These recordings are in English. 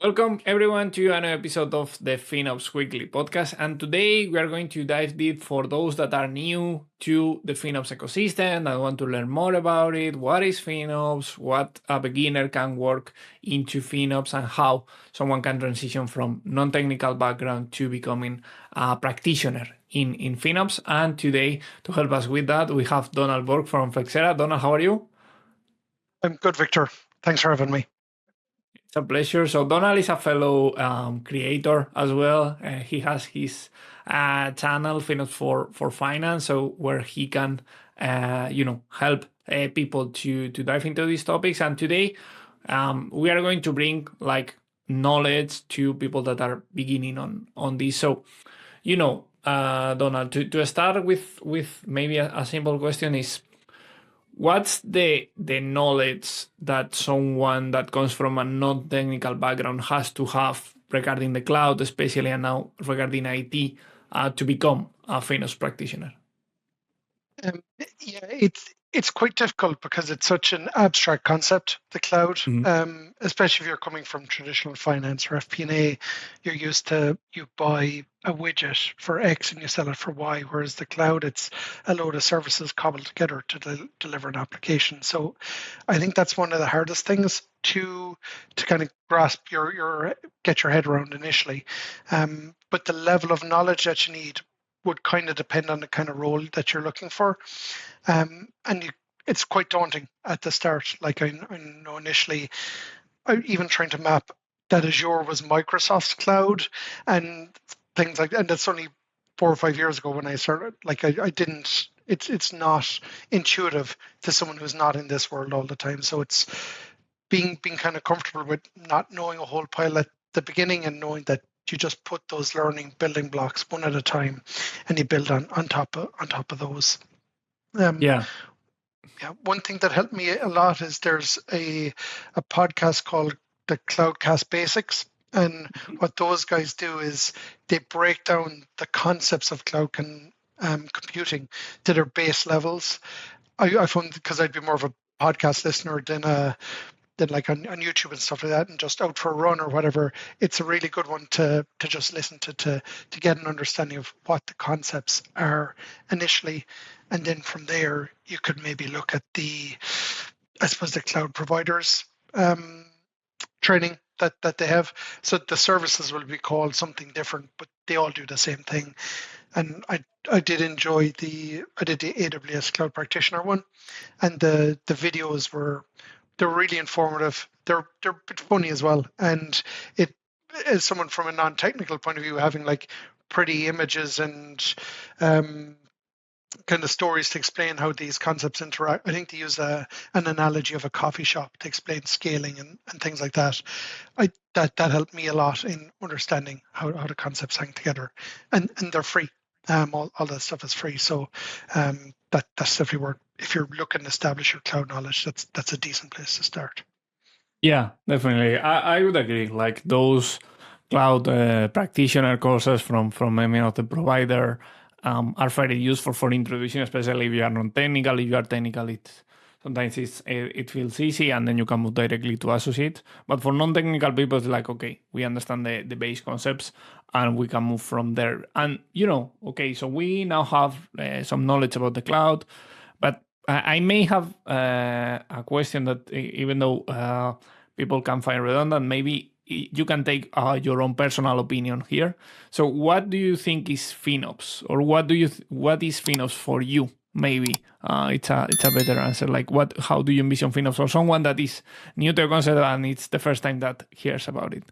Welcome everyone to another episode of the FinOps Weekly podcast. And today we are going to dive deep for those that are new to the FinOps ecosystem and want to learn more about it. What is FinOps? What a beginner can work into FinOps and how someone can transition from non-technical background to becoming a practitioner in FinOps. And today, to help us with that, we have Donal Burke from Flexera. Donal, how are you? I'm good, Victor. Thanks for having me. It's a pleasure. So Donald is a fellow creator as well. He has his channel, Finance for Finance, so where he can, help people to dive into these topics. And today, we are going to bring like knowledge to people that are beginning on this. So, Donald, to start with maybe a simple question is what's the knowledge that someone that comes from a non-technical background has to have regarding the cloud, especially and now regarding IT, to become a finance practitioner? Yeah, it's quite difficult because it's such an abstract concept, the cloud. Mhm. Especially if you're coming from traditional finance or FP&A, you're used to you buy a widget for X and you sell it for Y, whereas the cloud, it's a load of services cobbled together to deliver an application. So I think that's one of the hardest things to kind of grasp your get your head around initially. But the level of knowledge that you need would kind of depend on the kind of role that you're looking for. And it's quite daunting at the start. Like I know initially, even trying to map that Azure was Microsoft's cloud and things like that. And that's only 4 or 5 years ago when I started. Like I didn't. It's not intuitive to someone who's not in this world all the time. So it's being kind of comfortable with not knowing a whole pile at the beginning and knowing that you just put those learning building blocks one at a time and you build on top of those. Um, Yeah. yeah, one thing that helped me a lot is there's a podcast called the Cloudcast Basics. And what those guys do is they break down the concepts of computing to their base levels. I found because I'd be more of a podcast listener than like on YouTube and stuff like that, and just out for a run or whatever, it's a really good one to just listen to get an understanding of what the concepts are initially, and then from there you could maybe look at I suppose the cloud providers training that they have. So the services will be called something different, but they all do the same thing. And I did the AWS Cloud Practitioner one, and the videos they're really informative. They're a bit funny as well. And it as someone from a non-technical point of view, having like pretty images and um, kind of stories to explain how these concepts interact. I think they use an analogy of a coffee shop to explain scaling and things like that. That helped me a lot in understanding how the concepts hang together, and they're free. All that stuff is free, so that's definitely where if you're looking to establish your cloud knowledge, that's a decent place to start. Yeah, definitely. I would agree. Like those cloud practitioner courses from any of the provider are very useful for introducing, especially if you are non-technical. If you are technical, sometimes it feels easy, and then you can move directly to associate. But for non-technical people, it's like okay, we understand the base concepts, and we can move from there. And okay, so we now have some knowledge about the cloud, but I may have a question that even though people can find redundant, maybe you can take your own personal opinion here. So, what do you think is FinOps, or what is FinOps for you? Maybe it's a better answer. Like, How do you envision FinOps for someone that is new to the concept and it's the first time that hears about it?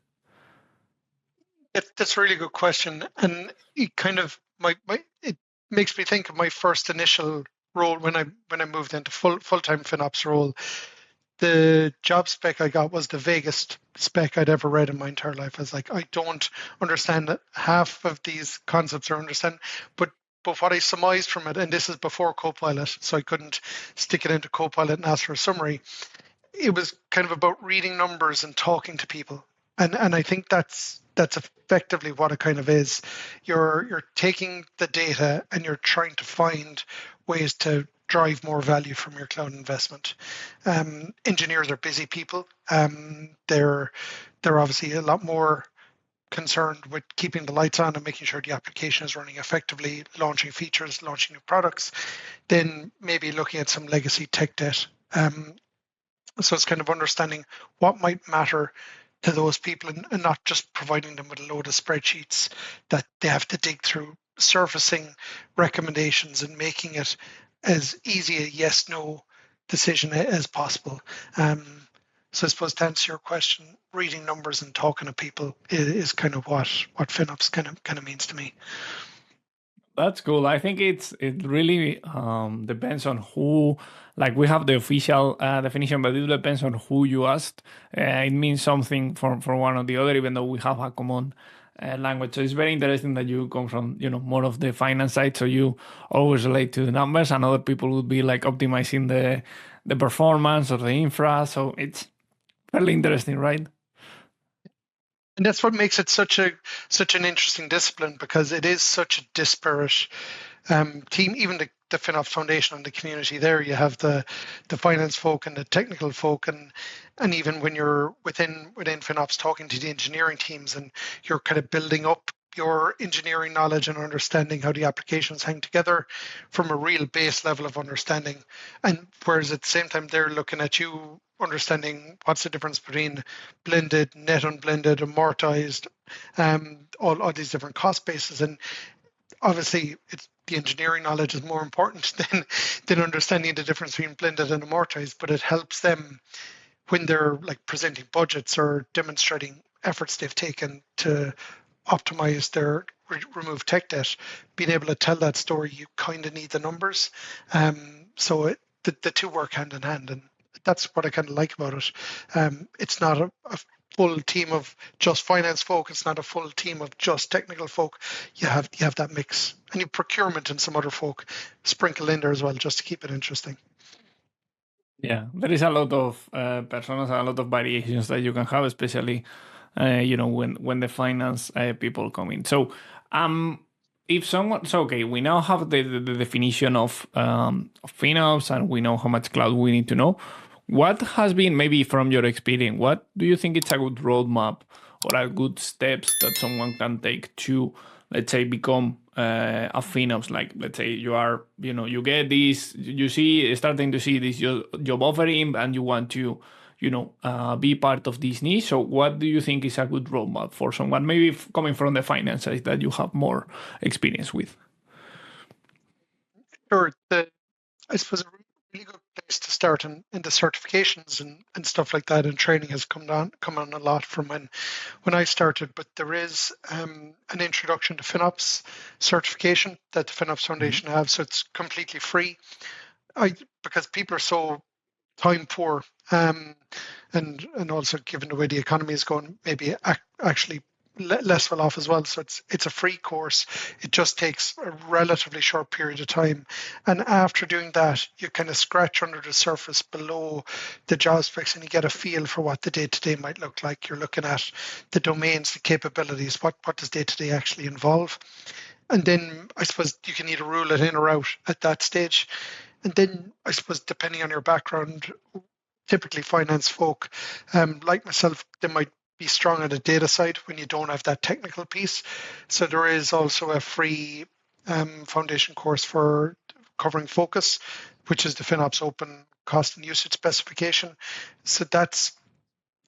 That's a really good question, and it kind of it makes me think of my first initial role when I moved into full time FinOps role. The job spec I got was the vaguest spec I'd ever read in my entire life. I was like, I don't understand half of these concepts or understand, but what I surmised from it, and this is before Copilot, so I couldn't stick it into Copilot and ask for a summary. It was kind of about reading numbers and talking to people, and I think that's effectively what it kind of is. You're taking the data and you're trying to find ways drive more value from your cloud investment. Engineers are busy people. They're obviously a lot more concerned with keeping the lights on and making sure the application is running effectively, launching features, launching new products, then maybe looking at some legacy tech debt. So it's kind of understanding what might matter to those people and not just providing them with a load of spreadsheets that they have to dig through, surfacing recommendations and making it as easy a yes no decision as possible. So I suppose to answer your question, reading numbers and talking to people is kind of what FinOps kind of means to me. That's cool. I think it really depends on who. Like we have the official definition, but it depends on who you asked. It means something for one or the other, even though we have a common language. So it's very interesting that you come from more of the finance side, so you always relate to the numbers, and other people would be like optimizing the performance of the infra. So it's fairly interesting, right? And that's what makes it such an interesting discipline, because it is such a disparate team. Even the FinOps Foundation and the community there, you have the finance folk and the technical folk, and even when you're within FinOps talking to the engineering teams, and you're kind of building up your engineering knowledge and understanding how the applications hang together from a real base level of understanding. And whereas at the same time they're looking at you understanding what's the difference between blended, net unblended, amortized, all these different cost bases. And obviously it's the engineering knowledge is more important than understanding the difference between blended and amortized, but it helps them when they're like presenting budgets or demonstrating efforts they've taken to optimize their remove tech debt. Being able to tell that story, you kind of need the numbers. So the two work hand in hand, and that's what I kind of like about it. It's not a full team of just finance folk. It's not a full team of just technical folk. You have that mix, and you procurement and some other folk sprinkled in there as well, just to keep it interesting. Yeah, there is a lot of personas, a lot of variations that you can have, especially when the finance people come in. So, if someone, so okay, we now have the definition of FinOps, and we know how much cloud we need to know. What has been, maybe from your experience, what do you think it's a good roadmap or a good steps that someone can take to, let's say, become a FinOps? Like, let's say you are, you get this, you see, starting to see this job offering, and you want to, be part of this niche. So what do you think is a good roadmap for someone, maybe coming from the finance side that you have more experience with? Sure. I suppose a really good place to start in the certifications and stuff like that, and training has come on a lot from when I started. But there is an introduction to FinOps certification that the FinOps Foundation have, so it's completely free. Because people are so time poor, and also given the way the economy is going, maybe actually less well off as well. So it's a free course. It just takes a relatively short period of time, and after doing that, you kind of scratch under the surface below the job specs, and you get a feel for what the day-to-day might look like. You're looking at the domains, the capabilities. What does day-to-day actually involve? And then I suppose you can either rule it in or out at that stage. And then I suppose depending on your background, typically finance folk like myself, they might be strong on the data side when you don't have that technical piece. So there is also a free foundation course for covering focus, which is the FinOps Open Cost and Usage Specification. So that's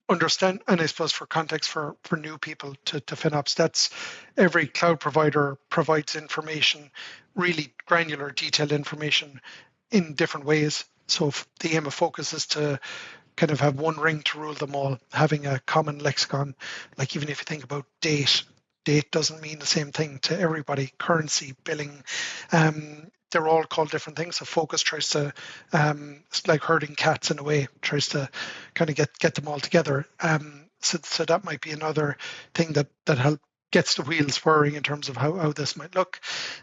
understand, and I suppose for context for new people to FinOps, that's every cloud provider provides information, really granular, detailed information in different ways. So if the aim of focus is to kind of have one ring to rule them all, having a common lexicon. Like even if you think about date doesn't mean the same thing to everybody. Currency, billing, they're all called different things. So focus tries to, it's like herding cats in a way, tries to kind of get them all together. So that might be another thing that gets the wheels whirring in terms of how this might look.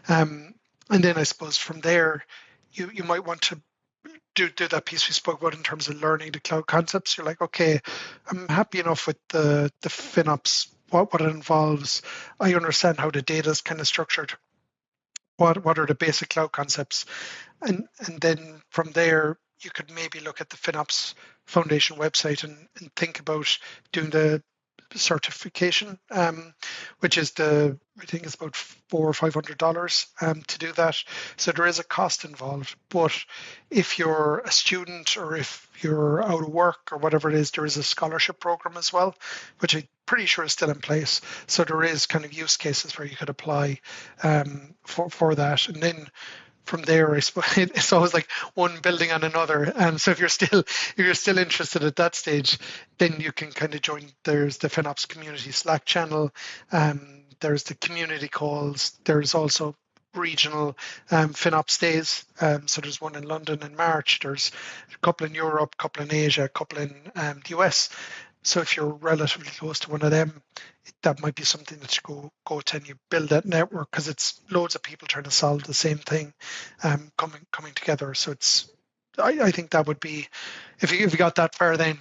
And then I suppose from there, you might want to do that piece we spoke about in terms of learning the cloud concepts. You're like, okay, I'm happy enough with the FinOps, what it involves. I understand how the data is kind of structured. what are the basic cloud concepts, and then from there you could maybe look at the FinOps Foundation website and think about doing the certification, which is I think it's about $400 or $500 to do that. So there is a cost involved. But if you're a student or if you're out of work or whatever it is, there is a scholarship program as well, which I'm pretty sure is still in place. So there is kind of use cases where you could apply for that, and then from there, I suppose it's always like one building on another. So if you're still interested at that stage, then you can kind of join. There's the FinOps community Slack channel. There's the community calls. There's also regional FinOps days. So there's one in London in March. There's a couple in Europe, a couple in Asia, a couple in the US. So if you're relatively close to one of them, that might be something that you go to and you build that network, because it's loads of people trying to solve the same thing, coming together. So I think that would be, if you got that far, then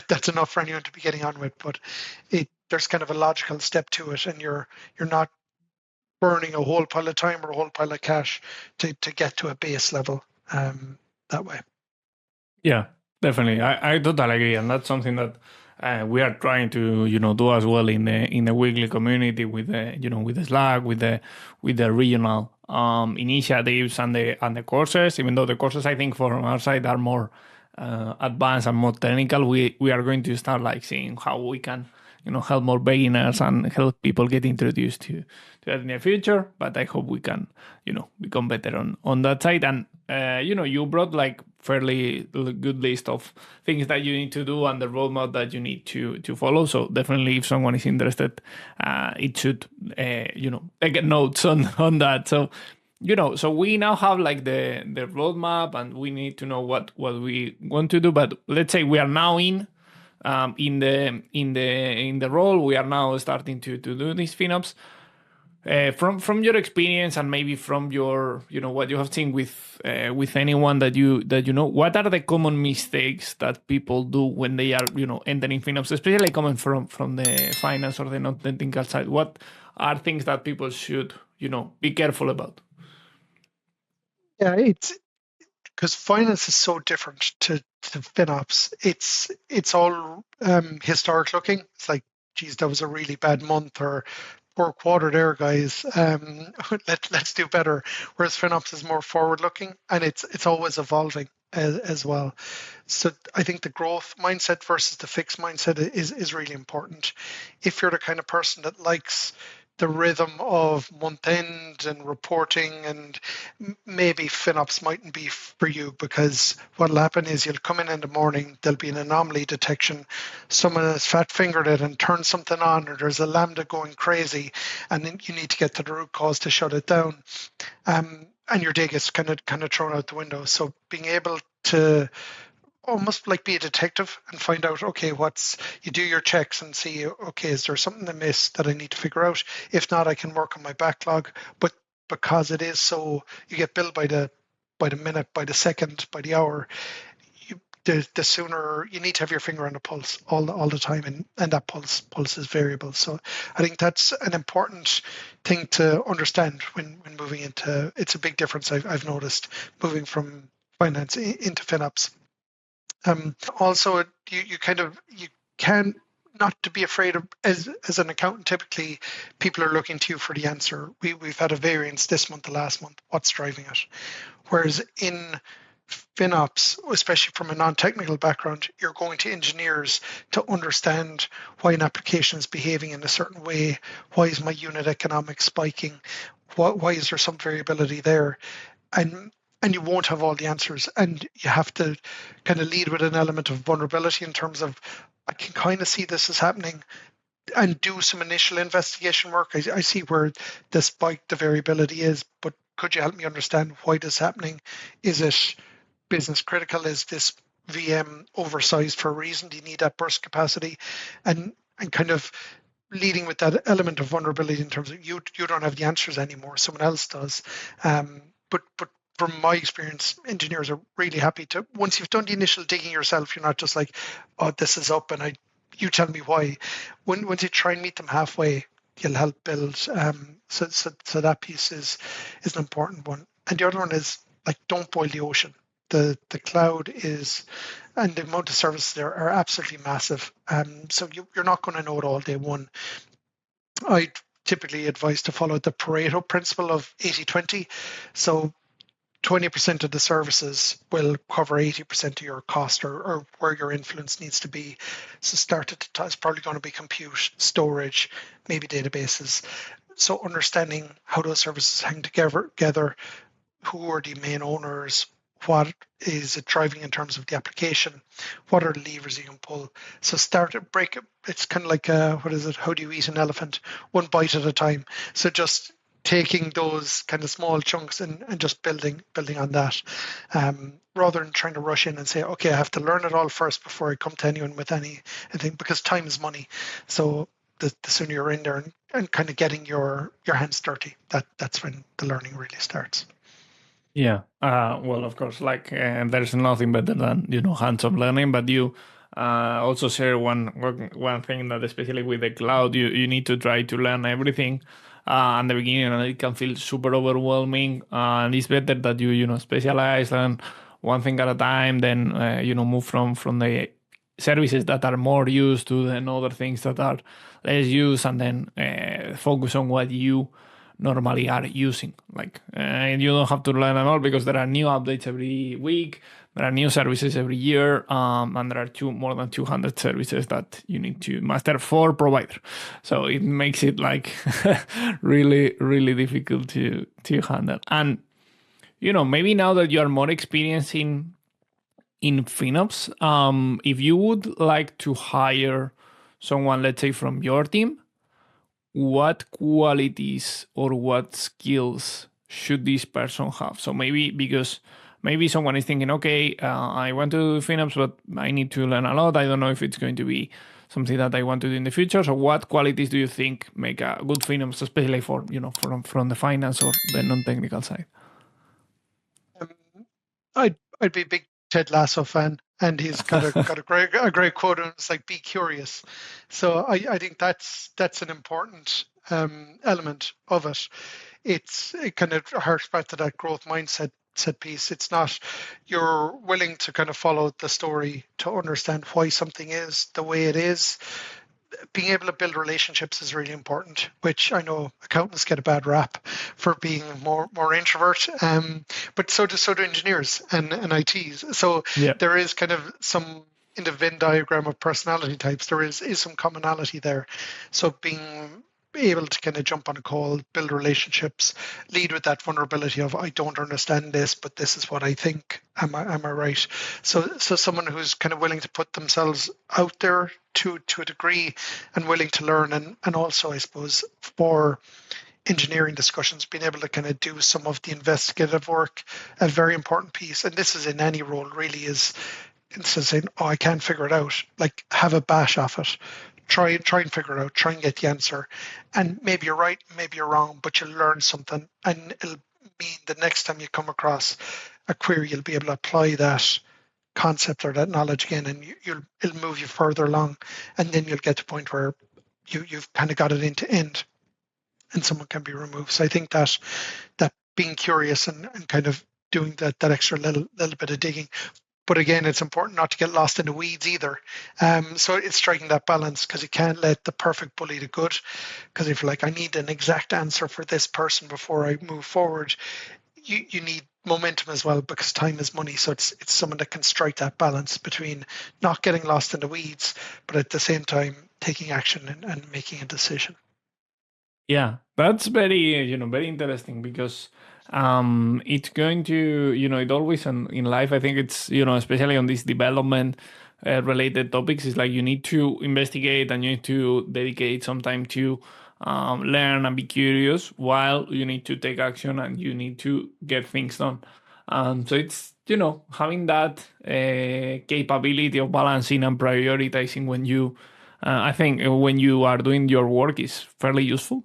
that's enough for anyone to be getting on with. But there's kind of a logical step to it, and you're not burning a whole pile of time or a whole pile of cash to get to a base level that way. Yeah, definitely. I totally agree, and that's something that we are trying to do as well in the weekly community with the with the Slack, with the regional initiatives and the courses. Even though the courses, I think, from our side are more advanced and more technical, we are going to start like seeing how we can help more beginners and help people get introduced to that in the future. But I hope we can become better on that side. And you brought like fairly good list of things that you need to do and the roadmap that you need to follow. So definitely, if someone is interested, it should take notes on that. So so we now have like the roadmap, and we need to know what we want to do. But let's say we are now in the role, we are now starting to do these FinOps. From your experience, and maybe from your what you have seen with anyone that you know, what are the common mistakes that people do when they are entering FinOps, especially coming from the finance or the non-technical side? What are things that people should be careful about? Yeah, it's because finance is so different to FinOps. It's all historic looking. It's like, geez, that was a really bad month, or poor quarter there, guys. Let's do better. Whereas FinOps is more forward looking, and it's always evolving as well. So I think the growth mindset versus the fixed mindset is really important. If you're the kind of person that likes the rhythm of month end and reporting, and maybe FinOps mightn't be for you, because what'll happen is you'll come in the morning, there'll be an anomaly detection, someone has fat fingered it and turned something on, or there's a Lambda going crazy, and then you need to get to the root cause to shut it down, and your day gets kind of thrown out the window. So being able to almost like be a detective and find out, okay, you do your checks and see, okay, is there something I missed that I need to figure out? If not, I can work on my backlog. But because it is so, you get billed by the minute, by the second, by the hour, the sooner you need to have your finger on the pulse all the time, and that pulse is variable. So I think that's an important thing to understand when moving into. It's a big difference I've noticed moving from finance into FinOps. Also, you can not to be afraid of, as an accountant. Typically, people are looking to you for the answer. We've had a variance this month, the last month. What's driving it? Whereas in FinOps, especially from a non-technical background, you're going to engineers to understand why an application is behaving in a certain way. Why is my unit economics spiking? Why is there some variability there? And you won't have all the answers, and you have to kind of lead with an element of vulnerability in terms of, I can kind of see this is happening, and do some initial investigation work. I see where the spike, the variability is, but could you help me understand why this is happening? Is it business critical? Is this VM oversized for a reason? Do you need that burst capacity? And kind of leading with that element of vulnerability in terms of you don't have the answers anymore, someone else does. But from my experience, engineers are really happy to, once you've done the initial digging yourself, you're not just like, oh, this is up and you tell me why. Once you try and meet them halfway, you'll help build. So that piece is an important one. And the other one is like, don't boil the ocean. The cloud is, and the amount of services there are absolutely massive. So you're not going to know it all day one. I typically advise to follow the Pareto principle of 80-20. So 20% of the services will cover 80% of your cost, or where your influence needs to be. So start at the top. It's probably going to be compute, storage, maybe databases. So understanding how those services hang together, who are the main owners, what is it driving in terms of the application, what are the levers you can pull. So start to break it. It's kind of like what is it? How do you eat an elephant? One bite at a time. So just taking those kind of small chunks and just building on that, rather than trying to rush in and say, okay, I have to learn it all first before I come to anyone with anything, because time is money. So the sooner you're in there and kind of getting your hands dirty, that's when the learning really starts. Yeah. Well, of course, like there's nothing better than hands-on learning. But you also share one thing that, especially with the cloud, you need to try to learn everything at the beginning, and it can feel super overwhelming. And it's better that you specialize and one thing at a time. Then move from the services that are more used to then other things that are less used, and then focus on what you normally are using. Like you don't have to learn at all, because there are new updates every week, there are new services every year, and there are more than 200 services that you need to master for provider. So it makes it like really, really difficult to handle. And maybe now that you are more experienced in FinOps, if you would like to hire someone, let's say from your team, what qualities or what skills should this person have? So because maybe someone is thinking, okay, I want to do FinOps, but I need to learn a lot. I don't know if it's going to be something that I want to do in the future. So what qualities do you think make a good FinOps, especially for, from the finance or the non-technical side? I'd be a big Ted Lasso fan, and he's got a great quote, and it's like, be curious. So I think that's an important element of it. It kind of harks back to that growth mindset piece. It's not, you're willing to kind of follow the story to understand why something is the way it is. Being able to build relationships is really important, which I know accountants get a bad rap for being more introvert, but so do engineers and ITs. So Yeah. there is kind of some, in the Venn diagram of personality types, there is some commonality there. So being able to kind of jump on a call, build relationships, lead with that vulnerability of, I don't understand this, but this is what I think. Am I right? So someone who's kind of willing to put themselves out there to a degree, and willing to learn, and also, I suppose, for engineering discussions, being able to kind of do some of the investigative work, a very important piece. And this is in any role really, is instead of saying, oh, I can't figure it out, like, have a bash off it. Try and figure it out, try and get the answer. And maybe you're right, maybe you're wrong, but you'll learn something, and it'll mean the next time you come across a query, you'll be able to apply that concept or that knowledge again, and it'll move you further along. And then you'll get to a point where you've kind of got it into end, and someone can be removed. So I think that being curious and kind of doing that extra little bit of digging. But again, it's important not to get lost in the weeds either. So it's striking that balance, because you can't let the perfect bully the good. Because if you're like, I need an exact answer for this person before I move forward, you need momentum as well, because time is money. So it's someone that can strike that balance between not getting lost in the weeds, but at the same time taking action and making a decision. Yeah, that's very, very interesting, because it's going to, it always in life, I think it's, especially on these development related topics, is like you need to investigate and you need to dedicate some time to learn and be curious, while you need to take action and you need to get things done. So it's, having that capability of balancing and prioritizing when you, I think when you are doing your work, is fairly useful.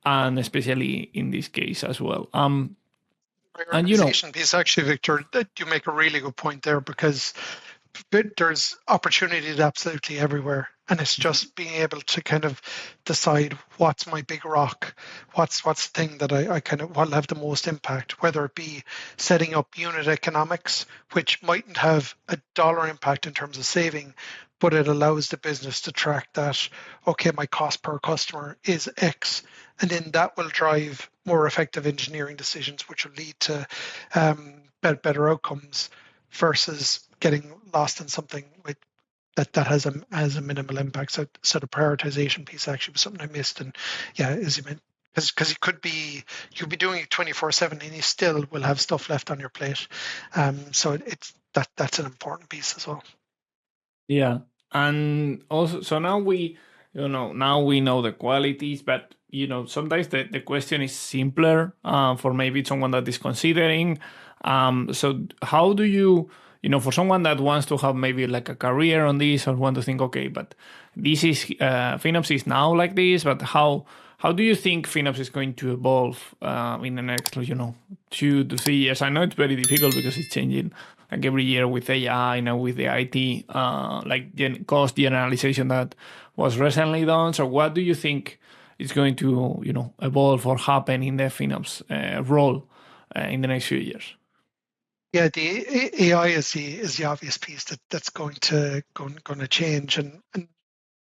And especially in this case as well. And Prioritization piece, actually, Victor, that you make a really good point there, because there's opportunities absolutely everywhere, and it's just being able to kind of decide what's my big rock, what's the thing that I kind of will have the most impact, whether it be setting up unit economics, which mightn't have a dollar impact in terms of saving, but it allows the business to track that, okay, my cost per customer is X, and then that will drive more effective engineering decisions, which will lead to better outcomes versus getting lost in something with that has a minimal impact. So the prioritization piece actually was something I missed, and yeah, as you meant, because you could be doing it 24/7, and you still will have stuff left on your plate. So it's that's an important piece as well. Yeah, and also, so now we know the qualities, but sometimes the question is simpler for maybe someone that is considering. So how do you, for someone that wants to have maybe like a career on this or want to think, okay, but this is FinOps is now like this, but how do you think FinOps is going to evolve in the next 2 to 3 years? I know it's very difficult because it's changing like every year with AI, with the IT, cost generalization that was recently done. So what do you think is going to, evolve or happen in the FinOps role in the next few years? Yeah, the AI is the obvious piece that's going to change, and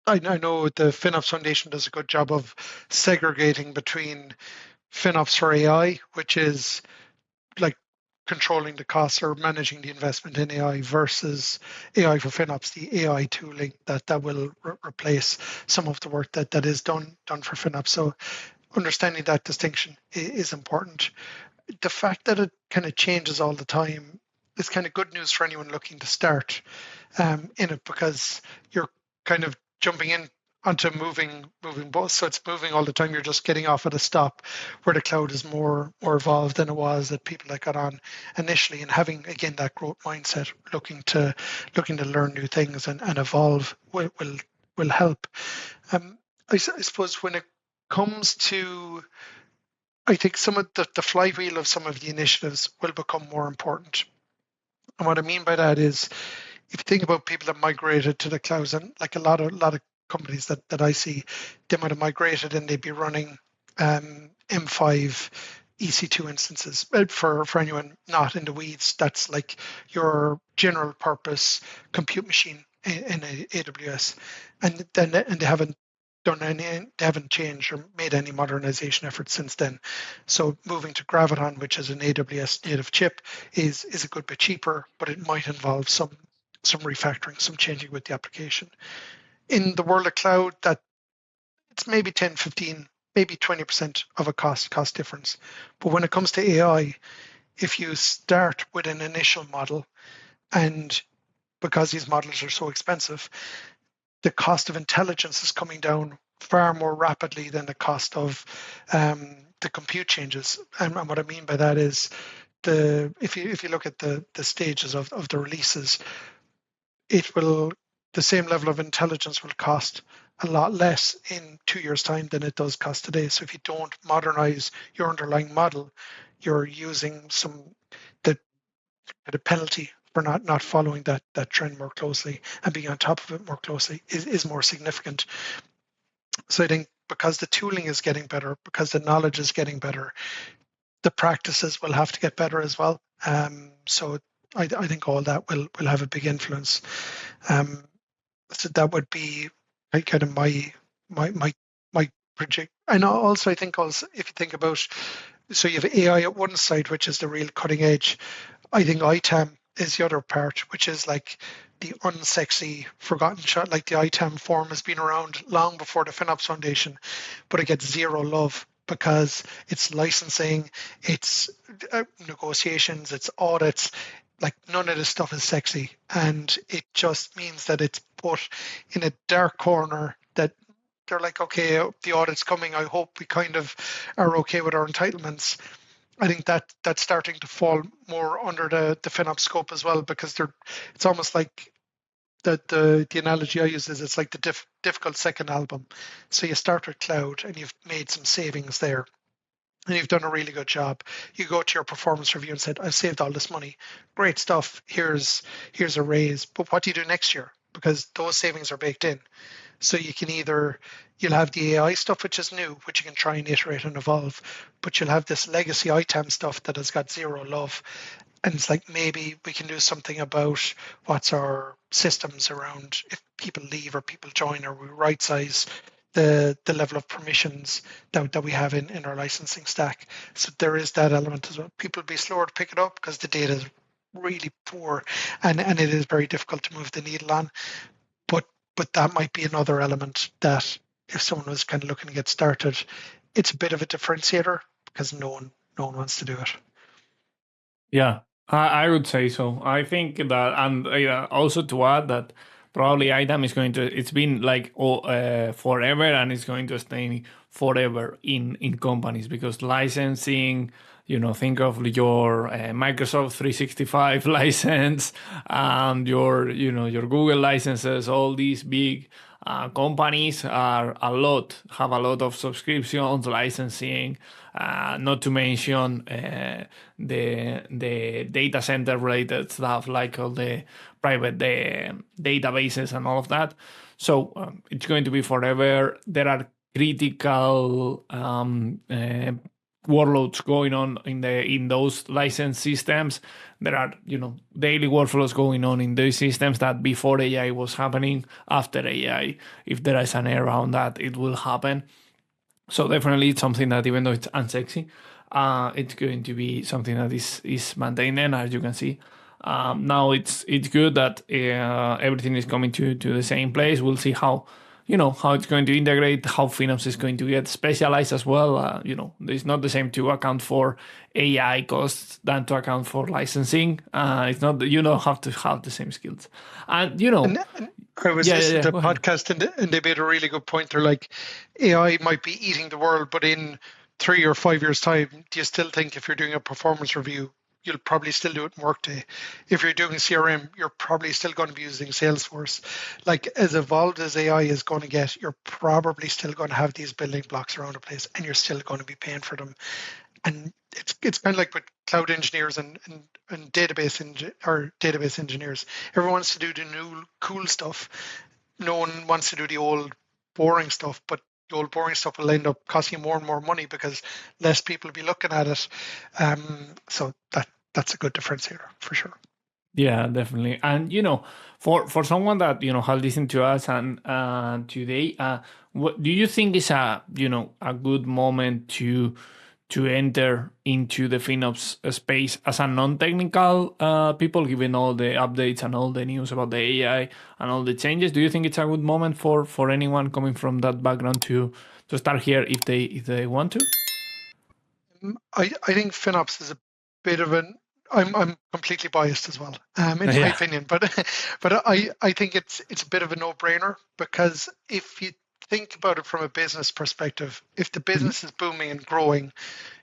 I know the FinOps Foundation does a good job of segregating between FinOps for AI, which is like controlling the costs or managing the investment in AI, versus AI for FinOps, the AI tooling that will replace some of the work that is done for FinOps. So understanding that distinction is important. The fact that it kind of changes all the time is kind of good news for anyone looking to start in it, because you're kind of jumping in onto moving bus. So it's moving all the time. You're just getting off at a stop where the cloud is more evolved than it was that people that got on initially, and having again that growth mindset, looking to learn new things and evolve will help. I suppose when it comes to, I think some of the flywheel of some of the initiatives will become more important. And what I mean by that is, if you think about people that migrated to the clouds, and like a lot of companies that I see, they might have migrated and they'd be running M5 EC2 instances. For anyone not in the weeds, that's like your general purpose compute machine in AWS, and they haven't they haven't changed or made any modernization efforts since then. So moving to Graviton, which is an AWS native chip, is a good bit cheaper, but it might involve some refactoring, some changing with the application. In the world of cloud, that it's maybe 10, 15, maybe 20% of a cost difference. But when it comes to AI, if you start with an initial model, and because these models are so expensive, the cost of intelligence is coming down far more rapidly than the cost of the compute changes. And what I mean by that is, if you look at the stages of the releases, the same level of intelligence will cost a lot less in 2 years' time than it does cost today. So if you don't modernize your underlying model, you're using the penalty for not following that trend more closely and being on top of it more closely is more significant. So I think because the tooling is getting better, because the knowledge is getting better, the practices will have to get better as well. So I think all that will have a big influence. So that would be kind of my project. And also I think also, if you think about, so you have AI at one side, which is the real cutting edge. I think ITAM is the other part, which is like the unsexy, forgotten shot. Like the ITAM form has been around long before the FinOps Foundation, but it gets zero love because it's licensing, it's negotiations, it's audits. Like none of this stuff is sexy, and it just means that it's put in a dark corner that they're like, okay, the audit's coming. I hope we kind of are okay with our entitlements. I think that's starting to fall more under the FinOps scope as well, because it's almost like the analogy I use is, it's like the difficult second album. So you start with cloud and you've made some savings there, and you've done a really good job. You go to your performance review and said, I've saved all this money. Great stuff. Here's a raise. But what do you do next year? Because those savings are baked in. So you can you'll have the AI stuff, which is new, which you can try and iterate and evolve, but you'll have this legacy ITAM stuff that has got zero love. And it's like, maybe we can do something about what's our systems around if people leave or people join, or we right size the level of permissions that we have in our licensing stack. So there is that element as well. People will be slower to pick it up because the data is really poor, and it is very difficult to move the needle on. But that might be another element that if someone was kind of looking to get started, it's a bit of a differentiator because no one wants to do it. Yeah, I would say so. I think that, and also to add that probably ITAM is going to, it's been like forever, and it's going to stay forever in companies, because licensing, think of your Microsoft 365 license and your Google licenses. All these big companies have a lot of subscriptions, licensing, not to mention the data center related stuff, like all the private databases and all of that. So it's going to be forever. There are critical workloads going on in those license systems. There are daily workflows going on in those systems that before AI was happening. After AI, if there is an error on that, it will happen. So definitely it's something that, even though it's unsexy, it's going to be something that is maintained. And as you can see, now it's good that everything is coming to the same place. We'll see how it's going to integrate, how FinOps is going to get specialized as well. It's not the same to account for AI costs than to account for licensing. It's not, have to have the same skills. And, And I was listening to a podcast, and they made a really good point. They're like, AI might be eating the world, but in 3 or 5 years' time, do you still think if you're doing a performance review, you'll probably still do it in Workday? If you're doing CRM, you're probably still going to be using Salesforce. Like, as evolved as AI is going to get, you're probably still going to have these building blocks around the place, and you're still going to be paying for them. And it's kind of like with cloud engineers and database engineers. Everyone wants to do the new cool stuff. No one wants to do the old boring stuff, but the old boring stuff will end up costing you more and more money because less people will be looking at it. So that's a good differentiator for sure. Yeah, definitely. And for someone that has listened to us and today, what do you think is a good moment to enter into the FinOps space as a non-technical people, given all the updates and all the news about the AI and all the changes? Do you think it's a good moment for anyone coming from that background to start here if they want to? I think FinOps is a bit of an, I'm completely biased as well, in my opinion, but I think it's a bit of a no-brainer, because if you think about it from a business perspective, if the business is booming and growing,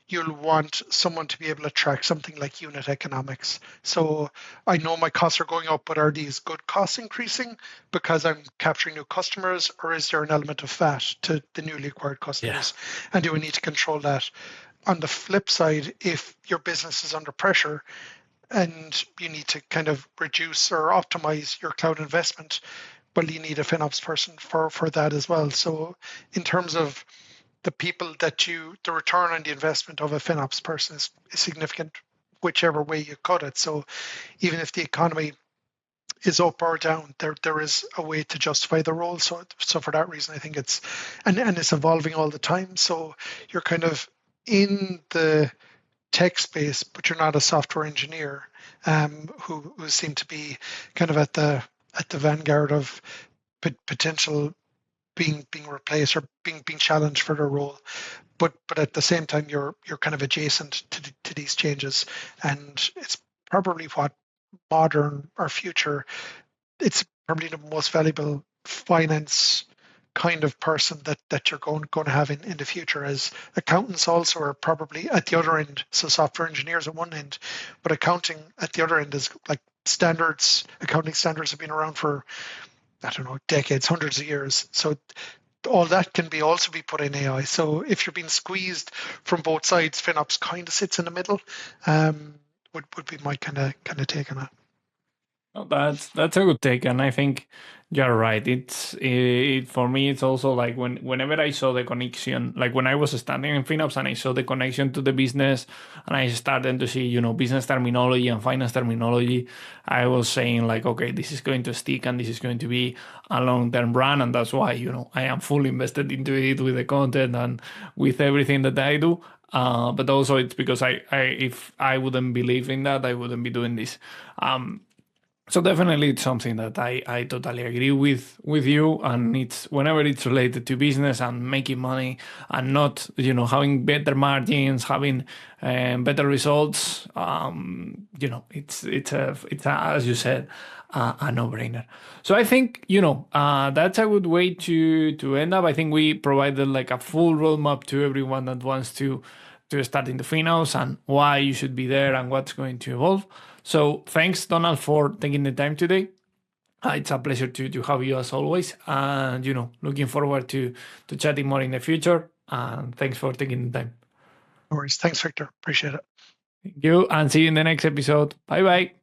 you'll want someone to be able to track something like unit economics. So I know my costs are going up, but are these good costs increasing because I'm capturing new customers, or is there an element of fat to the newly acquired customers? Yeah. And do we need to control that? On the flip side, if your business is under pressure and you need to kind of reduce or optimize your cloud investment, well, you need a FinOps person for that as well. So in terms of the people the return on the investment of a FinOps person is significant, whichever way you cut it. So even if the economy is up or down, there is a way to justify the role. So for that reason, I think it's evolving all the time. So you're kind of in the tech space, but you're not a software engineer, who seem to be kind of at the vanguard of potential being replaced or being challenged for their role. But at the same time, you're kind of adjacent to these changes, and it's probably what modern or future. It's probably the most valuable finance kind of person that you're going to have in the future, as accountants also are probably at the other end. So software engineers at one end, but accounting at the other end is like accounting standards have been around for, I don't know, decades, hundreds of years. So all that can be also be put in AI. So if you're being squeezed from both sides, FinOps kind of sits in the middle. Would be my kind of take on it. Oh, that's a good take, and I think you're right. For me. It's also like whenever I saw the connection, like when I was standing in FinOps and I saw the connection to the business, and I started to see business terminology and finance terminology, I was saying like, okay, this is going to stick, and this is going to be a long-term run, and that's why I am fully invested into it with the content and with everything that I do. But also it's because if I wouldn't believe in that, I wouldn't be doing this. So definitely it's something that I totally agree with you, and it's whenever it's related to business and making money and not having better margins, having better results, it's a, as you said, a no-brainer. So I think that's a good way to end up. I think we provided like a full roadmap to everyone that wants to start in the FinOps and why you should be there and what's going to evolve. So thanks, Donald, for taking the time today. It's a pleasure to have you as always, and looking forward to chatting more in the future. And thanks for taking the time. No worries. Thanks, Victor. Appreciate it. Thank you, and see you in the next episode. Bye bye.